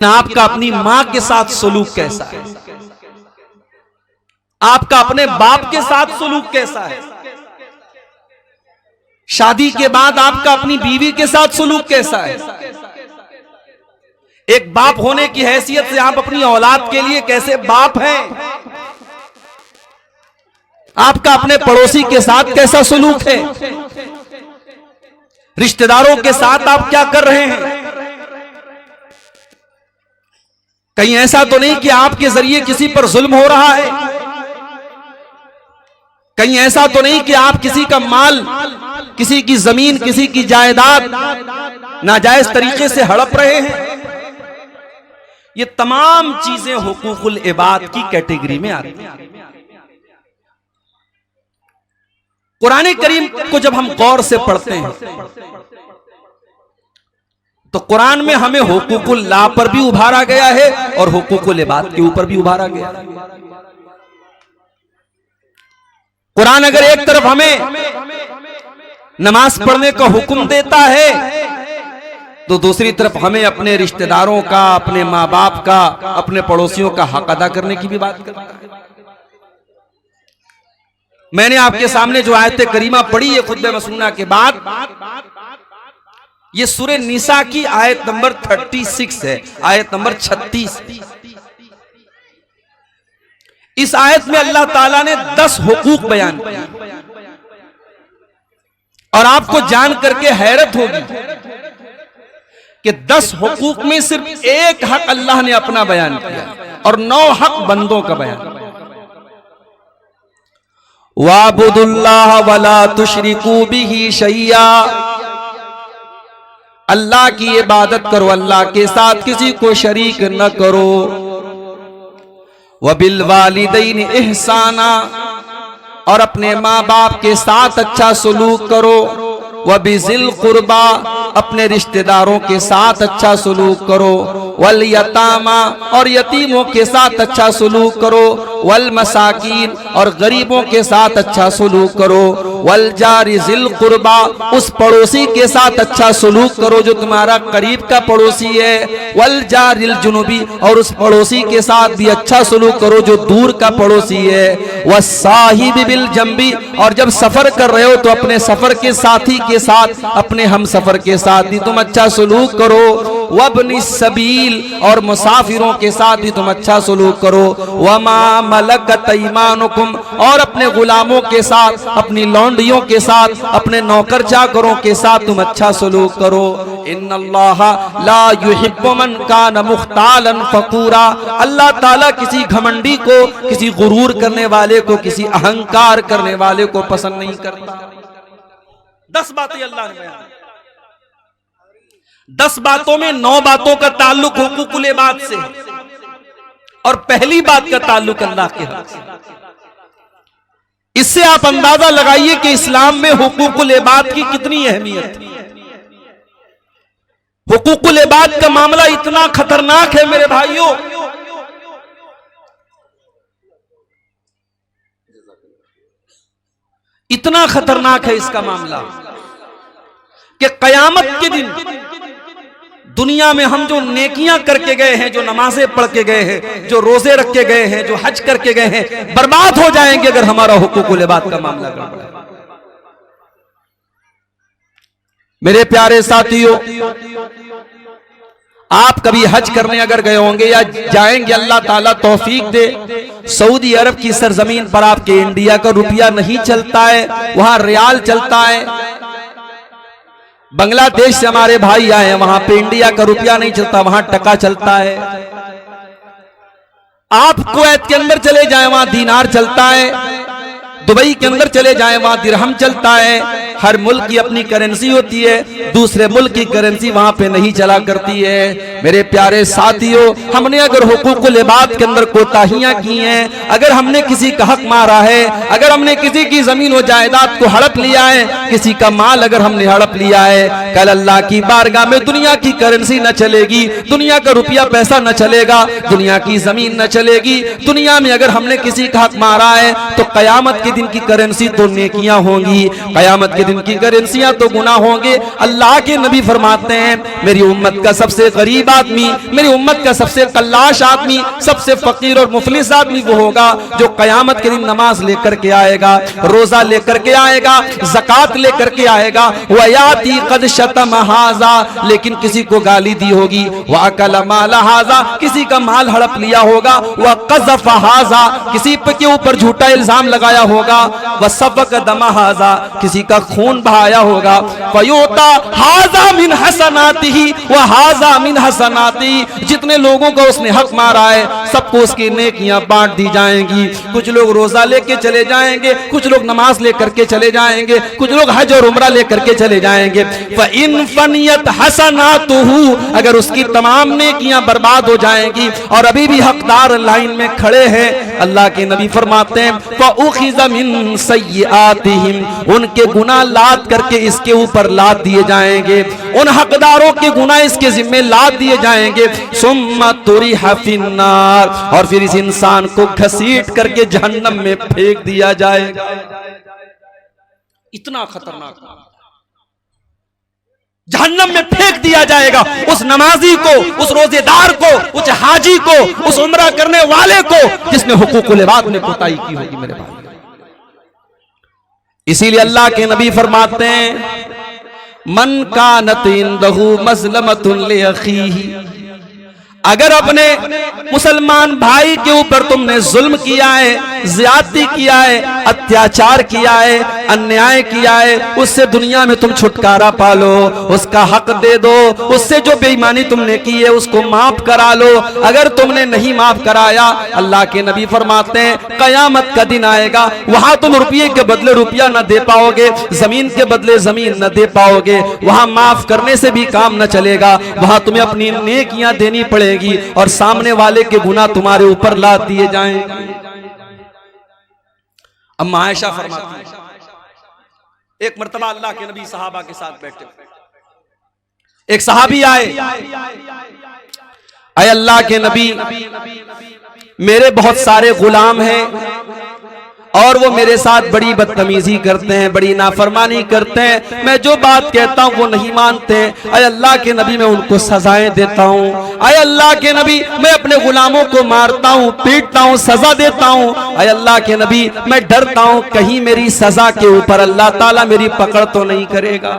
आपका अपनी मां के साथ सलूक कैसा है, आपका अपने बाप के साथ सलूक कैसा है, शादी के बाद आपका अपनी बीवी के साथ सलूक कैसा है, एक बाप होने की हैसियत से आप अपनी औलाद के लिए कैसे बाप हैं, आपका अपने पड़ोसी के साथ कैसा सलूक है, रिश्तेदारों के साथ आप क्या कर रहे हैं। कहीं ऐसा तो नहीं कि आपके जरिए किसी पर जुल्म हो रहा है, कहीं ऐसा तो नहीं कि आप किसी का माल, किसी की जमीन, किसी की जायदाद नाजायज तरीके से हड़प रहे हैं। ये तमाम चीजें हुकूकुल इबाद की कैटेगरी में आती हैं। कुरान करीम को जब हम गौर से पढ़ते हैं तो कुरान में हमें हुकूकुल ला पर भी उभारा गया है और हुकूकुल इबाद के ऊपर भी उभारा गया है। कुरान अगर एक तरफ हमें नमाज पढ़ने का हुक्म देता है तो दूसरी तरफ हमें अपने रिश्तेदारों का, अपने माँ बाप का, अपने पड़ोसियों का हक अदा करने की भी बात करता है। मैंने आपके सामने जो आयत करीमा पढ़ी है खुतबे मसूना के बाद, ये सूरह निसा की आयत नंबर 36 है, आयत नंबर 36। इस आयत में अल्लाह ताला ने 10 हुकूक बयान किए और आपको जान करके हैरत होगी कि 10 हुकूक में सिर्फ एक हक अल्लाह ने अपना बयान किया और 9 हक बंदों का बयान। वाबुदुल्लाह वला तुशरिकू बिही शैया, अल्लाह की इबादत करो, अल्लाह के साथ किसी को शरीक न करो। वबिल वालिदैन इहसाना, और अपने माँ बाप के साथ अच्छा सलूक करो। वबिजिल कुर्बा, अपने रिश्तेदारों के साथ अच्छा सलूक करो। वल यतामा, और यतीमों के साथ अच्छा सलूक करो। वल मसाकीन, और गरीबों के साथ अच्छा सलूक करो। वल जारी जिल कुर्बा, उस पड़ोसी के साथ अच्छा सलूक करो जो तुम्हारा करीब का पड़ोसी है। वल जारिल जुनुबी, और उस पड़ोसी के साथ भी अच्छा सलूक करो जो दूर का पड़ोसी है। वस्साहिबि बिल जंबी, और जब सफर कर रहे हो तो अपने सफर के साथी के साथ, अपने हम सफर के साथ भी तुम अच्छा सलूक करो। वब्नि सबील, और मुसाफिरों के साथ भी तुम अच्छा सलूक करो। वमा मलकत ईमानुकुम, और अपने गुलामों के साथ, अपनी लौंडियों के साथ, अपने नौकर चाकरों के साथ तुम अच्छा सलूक करो। इन्नल्लाह ला युहिब्बु मन कान मुख्तालन फकूरा, अल्लाह ताला किसी घमंडी को, किसी गुरूर करने वाले को, किसी अहंकार करने वाले को पसंद नहीं करता। 10 बातें अल्लाह ने बयान, 10 बातों में 9 बातों का ताल्लुक हुकूकुल इबाद से, और पहली बात का ताल्लुक अल्लाह के हक से। इससे आप अंदाजा लगाइए कि इस्लाम में हुकूकुल इबाद की कितनी अहमियत है। हुकूकुल इबाद का मामला इतना खतरनाक है मेरे भाइयों, इतना खतरनाक है इसका मामला कि कयामत के दिन दुनिया में हम जो नेकियां करके गए हैं, जो नमाजें पढ़ के गए हैं, जो रोजे रख के गए हैं, जो हज करके गए हैं, बर्बाद हो जाएंगे अगर हमारा हुकूकुल इबाद का मामला गड़बड़ है। मेरे प्यारे साथियों, आप कभी हज करने अगर गए होंगे या जाएंगे, अल्लाह ताला तौफीक दे, सऊदी अरब की सरजमीन पर आपके इंडिया का रुपया नहीं चलता है, वहां रियाल चलता है। बांग्लादेश से हमारे भाई आए हैं, वहां पे इंडिया का रुपया नहीं चलता, वहां टका चलता है। आप कुवैत के अंदर चले जाएं, वहां दीनार चलता है। दुबई के अंदर चले जाएं, वहां दिरहम चलता है। हर मुल्क की अपनी करेंसी होती है, दूसरे मुल्क की करेंसी वहां पे नहीं चला करती है। मेरे प्यारे साथियों, हमने अगर हुकूकुल इबाद के अंदर कोताहियां की हैं, अगर हमने किसी का हक मारा है, अगर हमने किसी की जमीन व जायदाद को हड़प लिया है, किसी का माल अगर हमने हड़प लिया है, कल अल्लाह की बारगाह में दुनिया की करेंसी न चलेगी, दुनिया का रुपया पैसा न चलेगा, दुनिया की जमीन न चलेगी। दुनिया में अगर हमने किसी का हक मारा है तो कयामत के के दिन की करेंसी तो नेकियां होंगी, कयामत के दिन की करेंसियां तो गुनाह होंगे। अल्लाह के नबी फरमाते हैं मेरी उम्मत का सबसे गरीब आदमी, मेरी उम्मत का सबसे कल्लाश आदमी, सबसे फकीर और मुफलिस आदमी वो होगा जो कयामत के दिन नमाज लेकर के आएगा, रोजा लेकर के आएगा, ज़कात लेकर के आएगा, वयाती कद शतम हाजा, लेकिन किसी को गाली दी होगी, वह अकल माल हाजा, किसी का माल हड़प लिया होगा, वह कज़फ हाजा, किसी के ऊपर झूठा इल्जाम लगाया होगा, वह सबक दम हाजा, किसी का खून बहाया होगा, फयोता हाजा मिन हसनातिही व हाजा मिन हसनाती, जितने लोगों को उसने हक मारा है सबको उसकी नेकियां बांट दी जाएंगी। कुछ लोग रोजा लेके चले जाएंगे, कुछ लोग नमाज लेकर के चले जाएंगे, कुछ लोग हज और उम्रा लेकर के चले जाएंगे। इन फनियत हसनातुहु, अगर उसकी तमाम नेकियां बर्बाद हो जाएंगी और अभी भी हकदार लाइन में खड़े हैं, अल्लाह के नबी फरमाते हैं फउखिज़ मिन सय्यिआतिहिम, उनके गुनाह लाद करके इसके ऊपर लाद दिए जाएंगे, उन हकदारों के गुनाह इसके जिम्मे लाद दिए जाएंगे। सुम्मा तुरिहा फिन्नार, और फिर इस इंसान को घसीट करके जहन्नम में फेंक दिया जाएगा। इतना खतरनाक, जहन्नम में फेंक दिया जाएगा उस नमाजी को, उस रोजेदार को, उस हाजी को, उस उम्रा करने वाले को जिसने हुकूकुल इबाद में कोताही की होगी मेरे भाई। इसीलिए अल्लाह के नबी फरमाते हैं मन कानत इंदहु मज़लमतुन लिअखीही, अगर अपने मुसलमान भाई के ऊपर तुमने जुल्म किया है, ज्यादती किया है, अत्याचार किया है, अन्याय किया है, उससे दुनिया में तुम छुटकारा पालो, उसका हक दे दो, उससे जो बेईमानी तुमने की है उसको माफ करा लो। अगर तुमने नहीं माफ कराया, अल्लाह के नबी फरमाते हैं कयामत का दिन आएगा, वहां तुम रुपये के बदले रुपया न दे पाओगे, जमीन के बदले जमीन न दे पाओगे, वहां माफ करने से भी काम न चलेगा, वहां तुम्हें अपनी नेकियां देनी पड़ेगी और सामने वाले के गुनाह तुम्हारे ऊपर लाद दिए जाएंगे। अम्मा आयशा फरमाती है एक मर्तबा अल्लाह के नबी सहाबा के साथ बैठे, एक सहाबी आए, अल्लाह के नबी मेरे बहुत सारे गुलाम हैं और वो मेरे साथ बड़ी बदतमीजी करते हैं, बड़ी नाफरमानी करते हैं, मैं जो बात कहता हूँ वो नहीं मानते हैं। अय अल्लाह के नबी मैं उनको सजाएं देता हूँ, अय अल्लाह के नबी मैं अपने गुलामों को मारता हूँ, पीटता हूँ, सजा देता हूँ, अय अल्लाह के नबी मैं डरता हूँ कहीं मेरी सजा के ऊपर अल्लाह ताला मेरी पकड़ तो नहीं करेगा।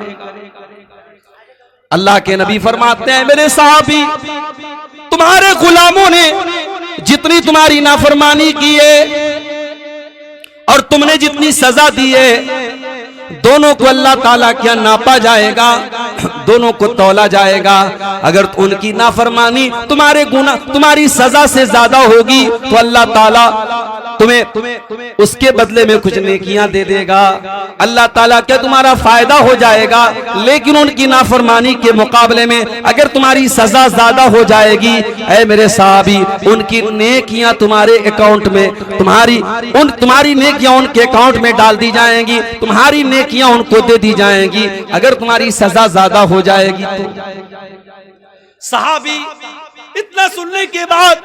अल्लाह के नबी फरमाते हैं मेरे साहबी, तुम्हारे गुलामों ने जितनी तुम्हारी नाफरमानी की है और तुमने जितनी सजा दी है, दोनों को अल्लाह ताला क्या नापा जाएगा, दोनों को तौला जाएगा। अगर उनकी नाफरमानी तुम्हारे गुनाह तुम्हारी सजा से ज्यादा होगी तो अल्लाह ताला तुम्हें उसके बदले में कुछ नेकियां दे देगा, अल्लाह ताला क्या तुम्हारा फायदा हो जाएगा। लेकिन उनकी नाफरमानी के मुकाबले में अगर तुम्हारी सजा ज्यादा हो जाएगी, ऐ मेरे साहबी उनकी नेकियां तुम्हारे अकाउंट में तुम्हारी नेकियां उनके अकाउंट में डाल दी जाएंगी, तुम्हारी नेकियां उनको दे दी जाएंगी अगर तुम्हारी सजा ज्यादा हो जाएगी तो। सहाबी इतना सुनने के बाद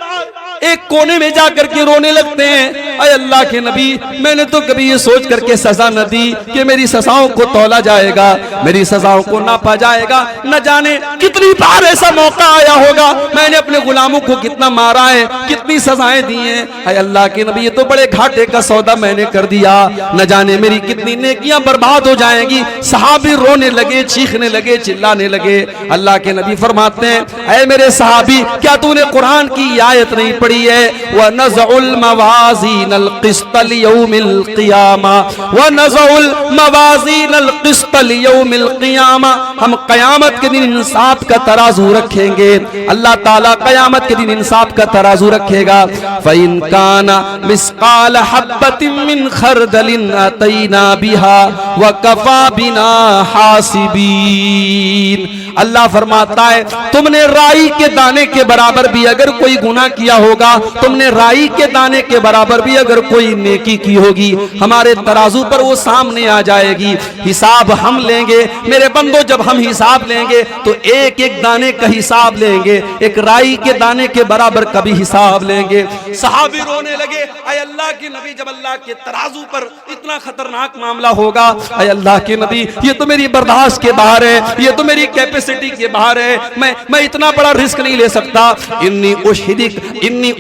एक कोने में जाकर के रोने लगते हैं, अय अल्लाह के नबी मैंने तो कभी ये सोच करके सजा न दी कि मेरी सजाओं को तौला जाएगा, मेरी सजाओं को नापा जाएगा। न जाने कितनी बार ऐसा मौका आया होगा, मैंने अपने गुलामों को कितना मारा है, कितनी सजाएं दी हैं। अय अल्लाह के नबी ये तो बड़े घाटे का सौदा मैंने कर दिया, न जाने मेरी कितनी नेकियां बर्बाद हो जाएंगी। सहाबी रोने लगे, चीखने लगे, चिल्लाने लगे। अल्लाह के नबी फरमाते हैं, ऐ मेरे सहाबी क्या तूने कुरान की आयत नहीं पढ़ी है, व नज़उल मवाज़ीनल क़िस्त लियौमिल क़ियामा, व नज़उल मवाज़ीनल क़िस्त लियौमिल क़ियामा, हम क़यामत के दिन इंसाफ का तराजू रखेंगे। अल्लाह ताला क़यामत के दिन इंसाफ का तराजू रखेगा। फ़इन काना मिस्क़ाल हब्बतिन मिन खरदलिन अतैना बिहा व कफ़ा बिना हासिबीन। अल्लाह फरमाता है तुमने राई के दाने के बराबर भी अगर कोई गुनाह किया होगा, तुमने राई के दाने के बराबर भी अगर कोई नेकी की होगी, हमारे तराजू पर वो सामने आ जाएगी। हिसाब हम लेंगे मेरे बंदो, जब हम हिसाब लेंगे तो एक एक दाने का हिसाब लेंगे, एक राई के दाने के बराबर का भी हिसाब लेंगे। सहाबी रोने लगे, अय अल्लाह के नबी, जब अल्लाह के तराजू पर इतना खतरनाक मामला होगा, अय अल्लाह के नबी ये तो मेरी बर्दाश्त के बाहर है, ये तो मेरी कैपेसिटी के बाहर है, मैं इतना बड़ा रिस्क नहीं ले सकता। इन्नी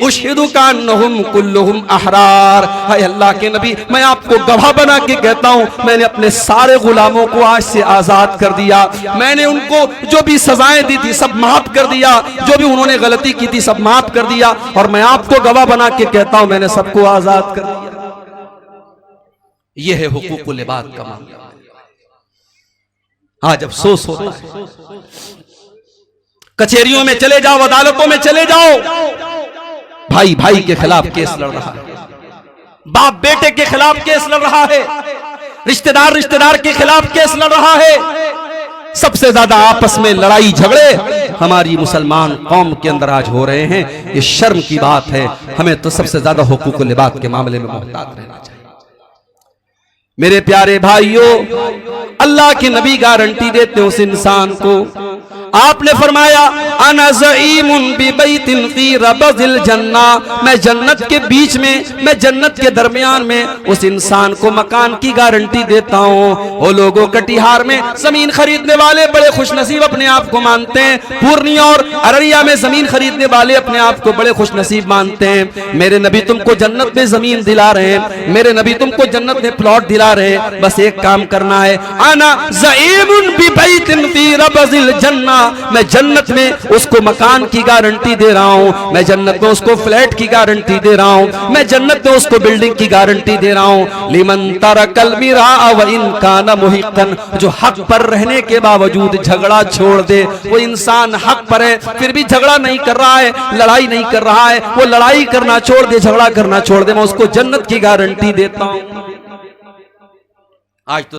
उशहिदु का अन्नहुम कुल्लुहुम अहरार, अय अल्लाह के नबी मैं आपको गवाह बना के कहता हूं, मैंने अपने सारे गुलामों को आज से आजाद कर दिया, मैंने उनको जो भी सजाएं दी थी सब माफ कर दिया, जो भी उन्होंने गलती की थी सब माफ कर दिया, और मैं आपको गवाह बना के कहता हूं मैंने सबको आजाद कर दिया। यह है हुकूकुल इबाद का मामला। आज अफसोस होता है, कचहरियों में चले जाओ, अदालतों में चले जाओ, भाई भाई के खिलाफ केस लड़ रहा है, बाप बेटे के खिलाफ केस लड़ रहा है, रिश्तेदार रिश्तेदार के खिलाफ केस लड़ रहा है। सबसे ज्यादा आपस में लड़ाई झगड़े हमारी मुसलमान कौम के अंदर आज हो रहे हैं। ये शर्म की बात है। हमें तो सबसे ज्यादा हुकूकुल इबाद के मामले में मोहतात रहना चाहिए। मेरे प्यारे भाइयों, अल्लाह के नबी गारंटी देते उस इंसान को, आपने फरमाया अना ज़ईमुन बिबैतिन फी रबज़िल जन्ना, मैं जन्नत के बीच में, मैं जन्नत के दरमियान में उस इंसान को मकान की गारंटी देता हूं। वो लोगों कटिहार में जमीन खरीदने वाले बड़े खुशनसीब अपने आप को मानते हैं, पूर्णिया और अररिया में जमीन खरीदने वाले अपने आप को बड़े खुशनसीब मानते हैं। मेरे नबी तुमको जन्नत में जमीन दिला रहे हैं, मेरे नबी तुमको जन्नत में प्लॉट दिला रहे हैं, बस एक काम करना है। अना ज़ईमुन बिबैतिन फी रबज़िल जन्ना, मैं जन्नत में उसको मकान की गारंटी दे रहा हूं, मैं जन्नत में उसको फ्लैट की गारंटी दे रहा हूं, मैं जन्नत में उसको बिल्डिंग की गारंटी दे रहा हूं। लिमन तरकल मिरा व इन काना मुहिक्कन, जो हक पर रहने के बावजूद झगड़ा छोड़ दे, वो इंसान हक पर है फिर भी झगड़ा नहीं कर रहा है, लड़ाई नहीं कर रहा है, वो लड़ाई करना छोड़ दे, झगड़ा करना छोड़ दे, मैं उसको जन्नत की गारंटी देता हूं। आज तो